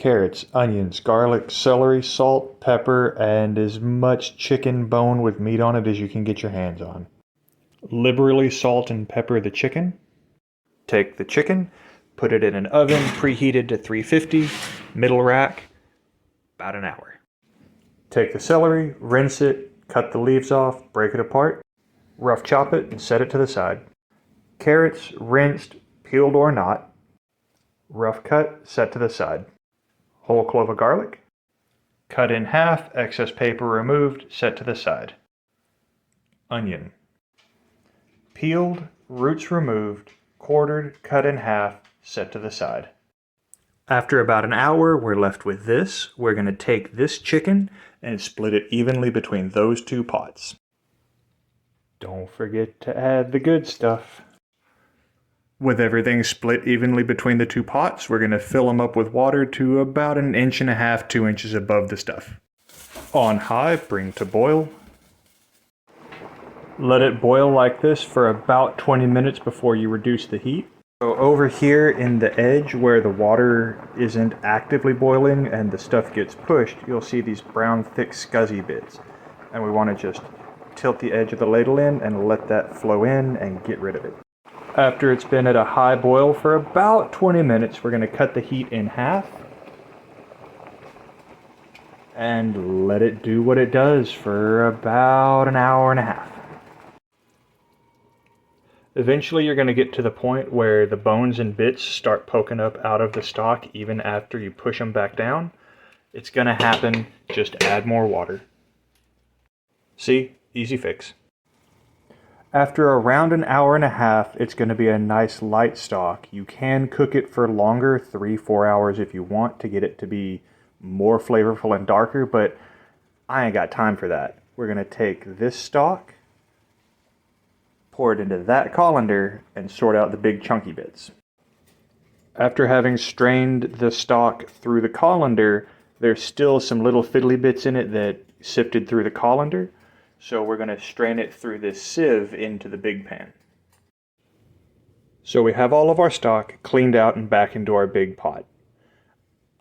carrots, onions, garlic, celery, salt, pepper, and as much chicken bone with meat on it as you can get your hands on. Liberally salt and pepper the chicken. Take the chicken, put it in an oven preheated to 350, middle rack, about an hour. Take the celery, rinse it, cut the leaves off, break it apart, rough chop it, and set it to the side. Carrots, rinsed, peeled or not, rough cut, set to the side. Whole clove of garlic, cut in half, excess paper removed, set to the side. Onion, peeled, roots removed, quartered, cut in half, set to the side. After about an hour, we're left with this. We're going to take this chicken and split it evenly between those two pots. Don't forget to add the good stuff. With everything split evenly between the two pots, we're going to fill them up with water to about 1.5 inches, 2 inches above the stuff. On high, bring to boil. Let it boil like this for about 20 minutes before you reduce the heat. So over here in the edge where the water isn't actively boiling and the stuff gets pushed, you'll see these brown thick scuzzy bits. And we want to just tilt the edge of the ladle in and let that flow in and get rid of it. After it's been at a high boil for about 20 minutes, we're going to cut the heat in half and let it do what it does for about an hour and a half. Eventually you're going to get to the point where the bones and bits start poking up out of the stock even after you push them back down. It's going to happen, just add more water. See? Easy fix. After around an hour and a half, it's going to be a nice light stock. You can cook it for longer, 3-4 hours if you want, to get it to be more flavorful and darker, but I ain't got time for that. We're going to take this stock, pour it into that colander, and sort out the big chunky bits. After having strained the stock through the colander, there's still some little fiddly bits in it that sifted through the colander, so we're going to strain it through this sieve into the big pan. So we have all of our stock cleaned out and back into our big pot.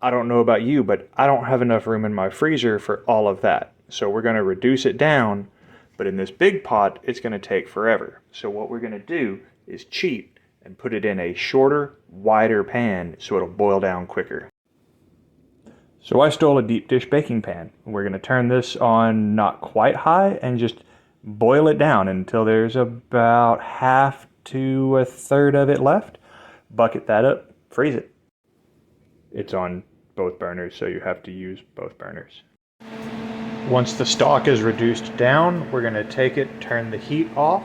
I don't know about you, but I don't have enough room in my freezer for all of that, so we're going to reduce it down. But in this big pot, it's going to take forever. So what we're going to do is cheat and put it in a shorter, wider pan so it'll boil down quicker. So I stole a deep dish baking pan. We're going to turn this on not quite high and just boil it down until there's about half to a third of it left. Bucket that up, freeze it. It's on both burners, so you have to use both burners. Once the stock is reduced down, we're going to take it, turn the heat off,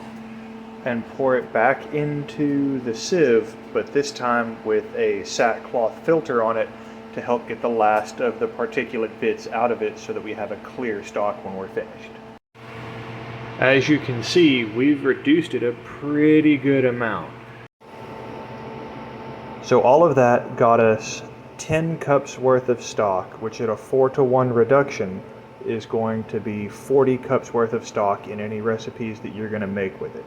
and pour it back into the sieve, but this time with a sackcloth filter on it to help get the last of the particulate bits out of it so that we have a clear stock when we're finished. As you can see, we've reduced it a pretty good amount. So all of that got us 10 cups worth of stock, which at a 4-to-1 reduction is going to be 40 cups worth of stock in any recipes that you're going to make with it.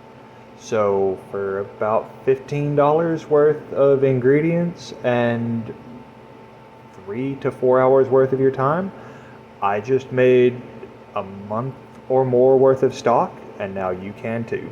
So for about $15 worth of ingredients and 3 to 4 hours worth of your time, I just made a month or more worth of stock, and now you can too.